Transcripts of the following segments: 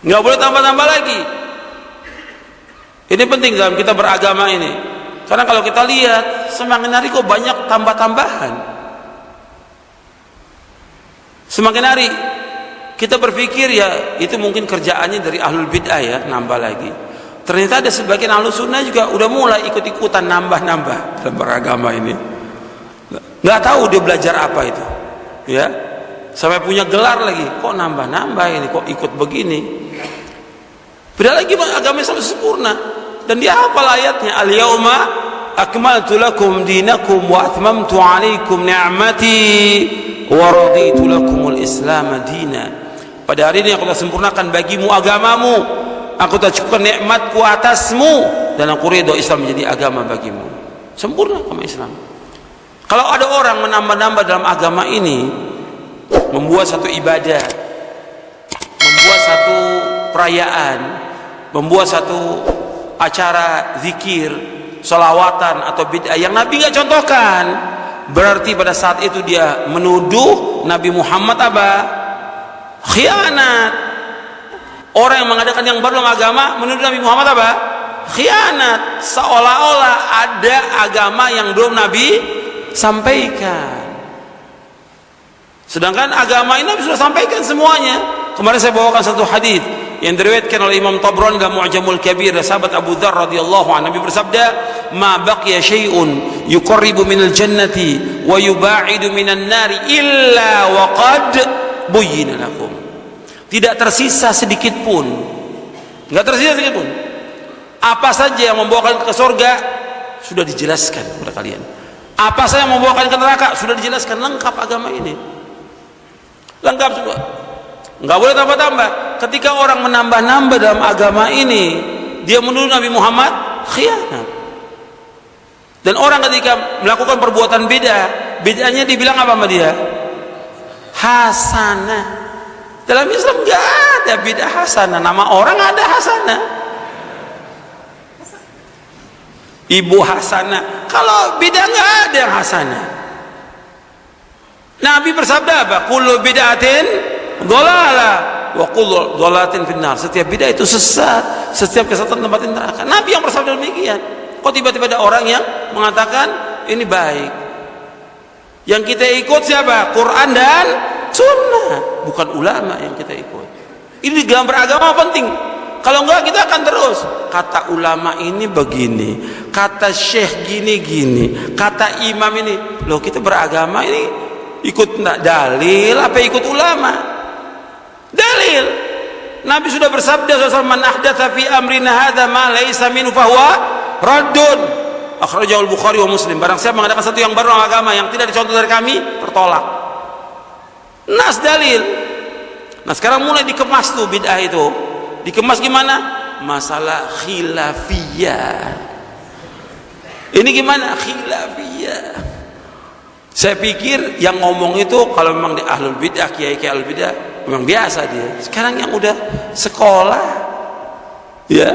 Nggak boleh tambah-tambah lagi. Ini penting dalam kita beragama ini. Karena kalau kita lihat semakin hari kok banyak tambah-tambahan. Semakin hari kita berpikir ya itu mungkin kerjaannya dari ahlul bid'ah ya, nambah lagi. Ternyata ada sebagian ahlus sunnah juga udah mulai ikut-ikutan nambah-nambah dalam beragama ini. Nggak tahu dia belajar apa itu, ya. Sampai punya gelar lagi, kok nambah-nambah ini, kok ikut begini. Padahal lagi agama Islam sempurna. Dan dia hafal ayatnya, al-yauma akmaltu lakum dinakum wa atmamtu alaikum ni'mati wa raditu lakumul islam dina. Pada hari ini aku telah sempurnakan bagimu agamamu, aku telah cukupkan nikmatku atasmu, dan aku ridho Islam menjadi agama bagimu. Sempurna agama Islam. Kalau ada orang menambah-nambah dalam agama ini, membuat satu ibadah, membuat satu perayaan, membuat satu acara zikir, sholawatan atau bid'ah yang Nabi nggak contohkan, berarti pada saat itu dia menuduh Nabi Muhammad apa? Khianat. Orang yang mengadakan yang baru dalam agama menuduh Nabi Muhammad apa? Khianat. Seolah-olah ada agama yang belum Nabi sampaikan. Sedangkan agama ini Nabi sudah sampaikan semuanya. Kemarin saya bawakan satu hadis yang diriwayatkan oleh Imam Tabrani dalam Mu'jamul Kabir dari sahabat Abu Dzar radhiyallahu anhu. Nabi bersabda, "Ma baqiya syai'un yuqarribu minal jannati wa yuba'idu minan nari illa wa qad buyyina lakum." Tidak tersisa sedikit pun. Enggak tersisa sedikit pun. Apa saja yang membawa kalian ke surga sudah dijelaskan kepada kalian. Apa saja yang membawa kalian ke neraka sudah dijelaskan, lengkap agama ini. Lengkap semua. Enggak boleh tambah-tambah. Ketika orang menambah-nambah dalam agama ini, dia menuduh Nabi Muhammad khianat. Dan orang ketika melakukan perbuatan bid'ahnya dibilang apa sama dia? Hasanah. Dalam Islam enggak ada bid'ah hasanah. Nama orang ada hasanah. Ibu hasanah. Kalau bid'ah enggak ada yang hasanah. Nabi bersabda apa? Kullu bid'atin dhalalah wa kullu dhalalatin finnar. Setiap bid'ah itu sesat, setiap kesesatan tempatin neraka. Nabi yang bersabda demikian. Kok tiba-tiba ada orang yang mengatakan ini baik? Yang kita ikut siapa? Quran dan sunnah, bukan ulama yang kita ikut. Ini dalam beragama penting. Kalau enggak kita akan terus kata ulama ini begini, kata syekh gini-gini, kata imam ini. Loh, kita beragama ini ikut dalil apa ikut ulama? Dalil. Nabi sudah bersabda SAW, "Man ahdatsa fi amrina hadza ma laysa minhu fahuwa raddun." Akhrajahu al-Bukhari wa Muslim. Barang siapa mengadakan satu yang baru dalam agama yang tidak dicontoh dari kami, tertolak. Nas dalil. Nah, sekarang mulai dikemas tuh bid'ah itu. Dikemas gimana? Masalah khilafiyah. Ini gimana? Khilafiyah. Saya pikir yang ngomong itu kalau memang di ahlul bid'ah, kiai-kiai ahlul bid'ah, memang biasa dia. Sekarang yang udah sekolah, ya,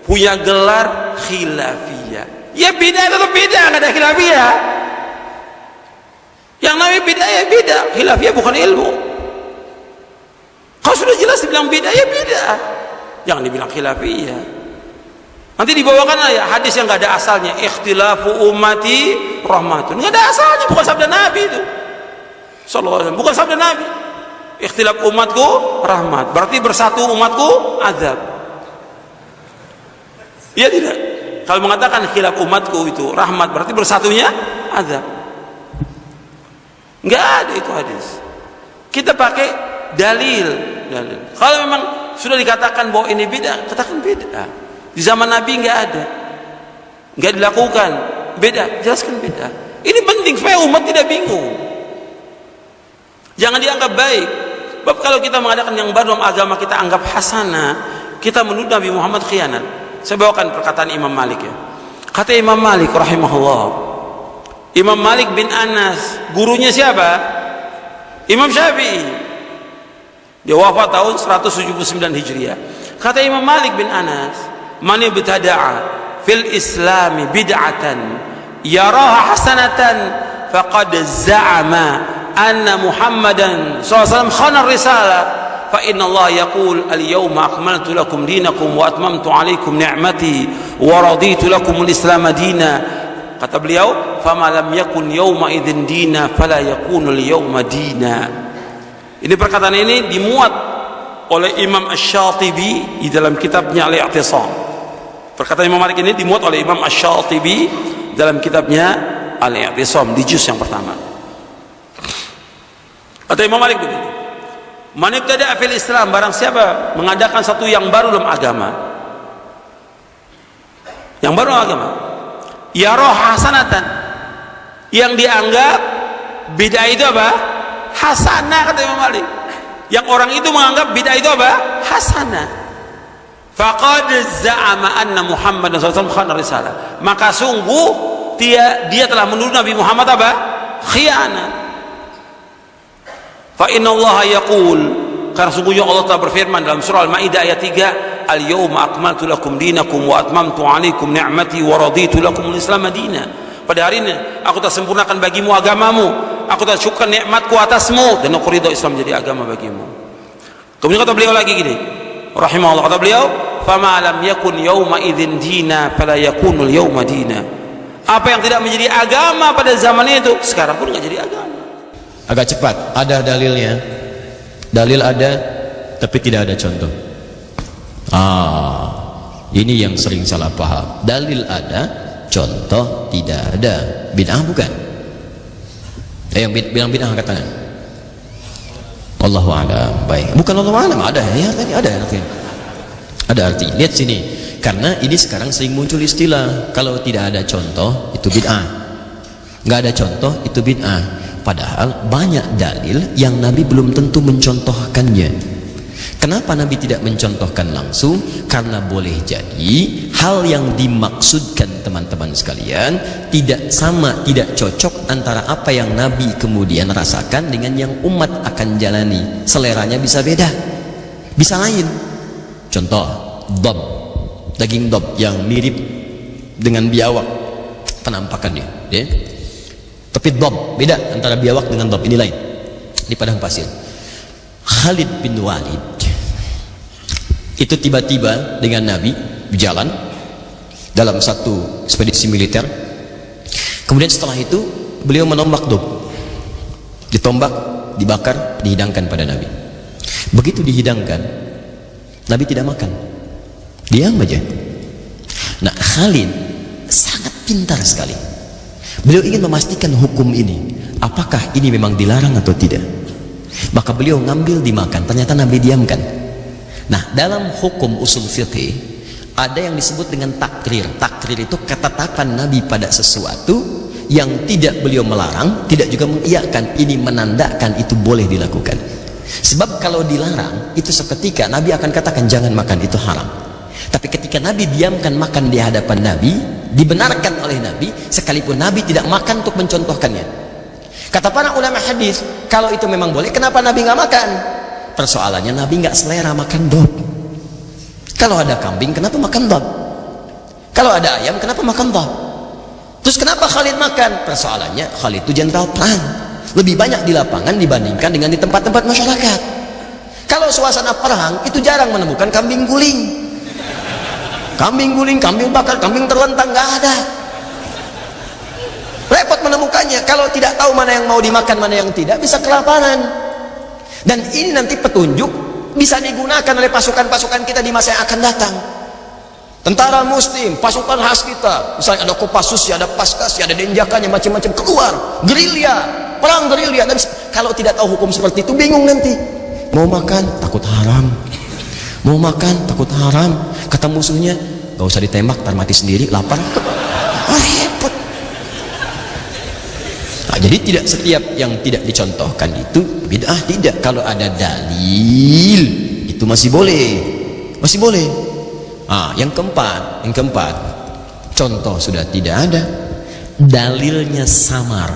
punya gelar khilafiyah. Ya bid'ah tetap bid'ah, nggak ada khilafiyah. Yang namanya bid'ah ya bid'ah, khilafiyah bukan ilmu. Kalau sudah jelas dibilang bid'ah ya bid'ah, jangan dibilang khilafiyah. Nanti dibawakan ya hadis yang nggak ada asalnya, ikhtilafu ummati rahmatun, nggak ada asalnya, bukan sabda Nabi itu sallallahu alaihi wasallam, bukan sabda Nabi. Ikhtilaf umatku rahmat, berarti bersatu umatku azab. Iya tidak? Kalau mengatakan khilaf umatku itu rahmat, berarti bersatunya azab. Nggak ada itu hadis. Kita pakai dalil. Kalau memang sudah dikatakan bahwa ini bid'ah, katakan bid'ah. Di zaman Nabi nggak ada, nggak dilakukan, beda, jelaskan beda. Ini penting supaya umat tidak bingung. Jangan dianggap baik. Sebab kalau kita mengadakan yang baru dalam agama kita anggap hasanah, kita menuduh Nabi Muhammad khianat. Saya bawakan perkataan Imam Malik ya. Kata Imam Malik rahimahullah. Imam Malik bin Anas, gurunya siapa? Imam Syafi'i. Dia wafat tahun 179 Hijriah. Kata Imam Malik bin Anas, "Man ibtada'a fil Islami bid'atan yaraha hasanatan faqad za'ama anna Muhammadan SAW khana risalah fa inna Allah yaqul al-yawma akmaltu lakum dinakum wa atmamtu alaikum ni'mati wa raditu lakum al-islam dina. Kata beliau, fama lam yakun yawma idzin dina fala yakunu al-yawma dina. Ini perkataan ini dimuat oleh Imam Asy-Syatibi di dalam kitabnya Al-I'tisam. Perkataan Imam Malik ini dimuat oleh Imam Asy-Syatibi dalam kitabnya Al-I'tisam di juz yang pertama. Kata Imam Malik begini, man ibtada'a fil Islam, barang siapa mengadakan satu yang baru dalam agama, yang baru dalam agama, yarah hasanatan, yang dianggap bid'ah itu apa? Hasanah, kata Imam Malik. Yang orang itu menganggap bid'ah itu apa? Hasanah. Faqad za'ama anna Muhammad sallallahu alaihi wasallam khana risalah. Maka sungguh dia telah menuduh Nabi Muhammad apa? Khianat. Fa inna Allah yaqul, karena sungguhnya Allah telah berfirman dalam surah Al-Maidah ayat 3, al-yawma akmaltu lakum dinakum wa atmamtu alaikum ni'mati wa raditu lakum al-islam madina. Pada hari ini aku telah sempurnakan bagimu agamamu, aku telah cukupkan nikmatku atasmu, dan aku ridha Islam jadi agama bagimu. Kemudian kata beliau lagi gini, rahimahullah, kata beliau, fama lam yakun yawma idzin dina fala yakunul yawma dina. Apa yang tidak menjadi agama pada zaman itu, sekarang pun enggak jadi agama. Agak cepat, ada dalilnya. Dalil ada, tapi tidak ada contoh. Ini yang sering salah paham. Dalil ada, contoh tidak ada. Bid'ah bukan? Yang bilang bid'ah angkat tangan. Allahu a'lam. Baik. Bukan Allahu a'lam, ada ya tadi ada artinya. Ada arti. Lihat sini. Karena ini sekarang sering muncul istilah, kalau tidak ada contoh itu bid'ah. Enggak ada contoh itu bid'ah. Padahal banyak dalil yang Nabi belum tentu mencontohkannya. Kenapa Nabi tidak mencontohkan langsung? Karena boleh jadi hal yang dimaksudkan teman-teman sekalian tidak sama, tidak cocok antara apa yang Nabi kemudian rasakan dengan yang umat akan jalani. Seleranya bisa beda, bisa lain. Contoh, dob, daging dob yang mirip dengan biawak penampakannya, ya. Tapi dob beda antara biawak dengan dob, ini lain. Di padang pasir, Khalid bin Walid itu tiba-tiba dengan Nabi berjalan dalam satu ekspedisi militer. Kemudian setelah itu beliau menombak dob, ditombak, dibakar, dihidangkan pada Nabi. Begitu dihidangkan, Nabi tidak makan, diam aja. Nah, Khalid sangat pintar sekali. Beliau ingin memastikan hukum ini, apakah ini memang dilarang atau tidak. Maka beliau ngambil dimakan, ternyata Nabi diamkan. Nah, dalam hukum usul fiqih ada yang disebut dengan takrir. Takrir itu ketetapan Nabi pada sesuatu yang tidak beliau melarang, tidak juga mengiyakan. Ini menandakan itu boleh dilakukan. Sebab kalau dilarang, itu seketika Nabi akan katakan jangan makan, itu haram. Tapi ketika Nabi diamkan makan di hadapan Nabi, dibenarkan oleh Nabi, sekalipun Nabi tidak makan untuk mencontohkannya. Kata para ulama hadis, kalau itu memang boleh, kenapa Nabi nggak makan? Persoalannya Nabi nggak selera makan dob. Kalau ada kambing, kenapa makan dob? Kalau ada ayam, kenapa makan dob? Terus kenapa Khalid makan? Persoalannya Khalid itu jenderal perang, lebih banyak di lapangan dibandingkan dengan di tempat-tempat masyarakat. Kalau suasana perang itu jarang menemukan kambing guling. Kambing guling, kambing bakar, kambing terlentang, nggak ada. Repot menemukannya. Kalau tidak tahu mana yang mau dimakan, mana yang tidak, bisa kelaparan. Dan ini nanti petunjuk bisa digunakan oleh pasukan-pasukan kita di masa yang akan datang. Tentara Muslim, pasukan khas kita, misalnya ada Kopassus, ada Paskas, ada Denjakannya, macam-macam, keluar gerilya, perang gerilya. Dan kalau tidak tahu hukum seperti itu, bingung nanti. Mau makan takut haram, mau makan takut haram. Kata musuhnya, gak usah ditembak, ntar mati sendiri, lapar. Repot. Nah, jadi tidak setiap yang tidak dicontohkan itu bid'ah, tidak. Kalau ada dalil itu masih boleh, masih boleh. Yang keempat, contoh sudah tidak ada, dalilnya samar,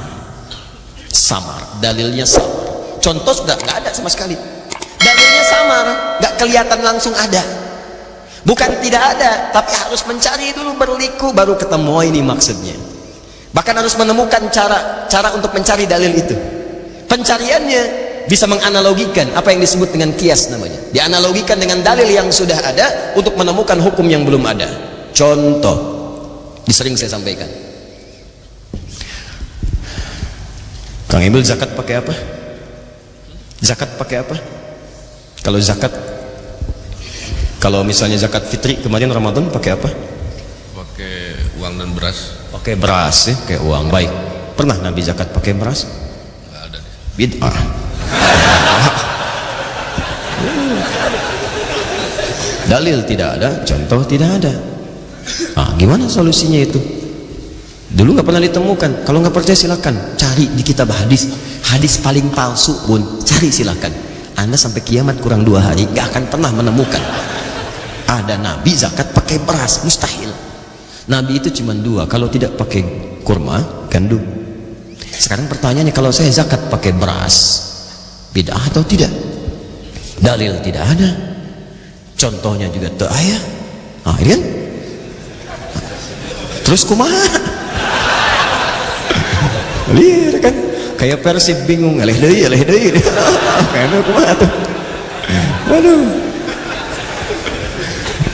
dalilnya samar. Contoh sudah nggak ada sama sekali, dalilnya samar, nggak kelihatan langsung ada. Bukan tidak ada, tapi harus mencari dulu, berliku, baru ketemu ini maksudnya. Bahkan harus menemukan cara untuk mencari dalil itu. Pencariannya bisa menganalogikan apa yang disebut dengan kias namanya. Dianalogikan dengan dalil yang sudah ada untuk menemukan hukum yang belum ada. Contoh, sering saya sampaikan. Kang Emil, zakat pakai apa? Zakat pakai apa? Kalau zakat, kalau misalnya zakat fitri kemarin Ramadan pakai apa? Pakai uang dan beras. Pakai beras ya, pakai uang. Baik. Pernah Nabi zakat pakai beras? Nggak ada. Bid'ah. Dalil tidak ada, contoh tidak ada. Gimana solusinya itu? Dulu nggak pernah ditemukan. Kalau nggak percaya silakan cari di kitab hadis. Hadis paling palsu pun cari silakan. Anda sampai kiamat kurang 2 hari nggak akan pernah menemukan ada Nabi zakat pakai beras, mustahil. Nabi itu cuma 2, kalau tidak pakai kurma, gandum. Sekarang pertanyaannya, kalau saya zakat pakai beras, bid'ah atau tidak? Dalil tidak ada, contohnya juga tak ada. Ini kan? Terus kumaha? Lihat kan? Kayak Persib bingung, eleh deui. Kayaknya kumaha tuh? Aduh.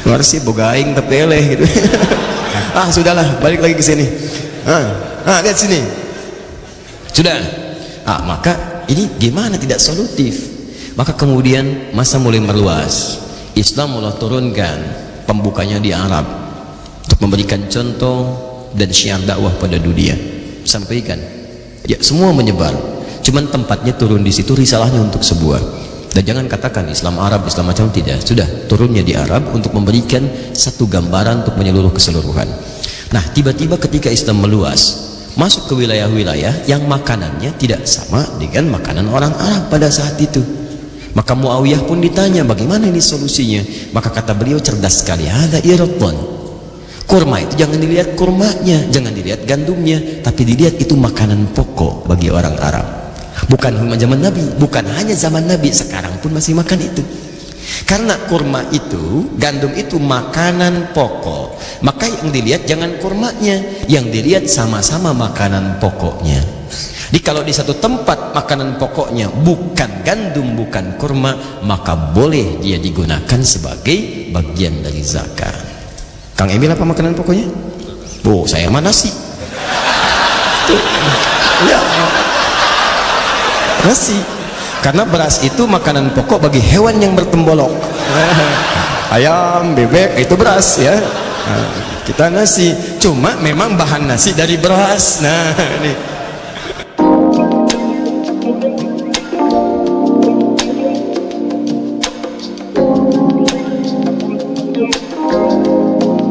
Persib boga aing tapi eleh gitu. Sudahlah, balik lagi ke sini. Lihat sini. Sudah. Maka ini gimana tidak solutif? Maka kemudian masa mulai meluas. Islam mulai turunkan pembukanya di Arab untuk memberikan contoh dan syiar dakwah pada dunia. Sampaikan. Ya, semua menyebar. Cuman tempatnya turun di situ, risalahnya untuk sebuah. Dan jangan katakan Islam Arab, Islam macam, tidak. Sudah turunnya di Arab untuk memberikan satu gambaran untuk menyeluruh keseluruhan. Nah, tiba-tiba ketika Islam meluas, masuk ke wilayah-wilayah yang makanannya tidak sama dengan makanan orang Arab pada saat itu. Maka Muawiyah pun ditanya, bagaimana ini solusinya? Maka kata beliau cerdas sekali, ada iradun. Kurma itu jangan dilihat kurmanya, jangan dilihat gandumnya, tapi dilihat itu makanan pokok bagi orang Arab. Bukan cuma zaman Nabi, bukan hanya zaman Nabi, sekarang pun masih makan itu. Karena kurma itu, gandum itu makanan pokok, maka yang dilihat jangan kurmanya, yang dilihat sama-sama makanan pokoknya. Jadi kalau di satu tempat makanan pokoknya bukan gandum, bukan kurma, maka boleh dia digunakan sebagai bagian dari zakat. Kang Emil apa makanan pokoknya? Saya mah nasi. Ya. Nasi. Karena beras itu makanan pokok bagi hewan yang bertembolok. Ayam, bebek, itu beras ya. Kita nasi. Cuma memang bahan nasi dari beras. Nah, ini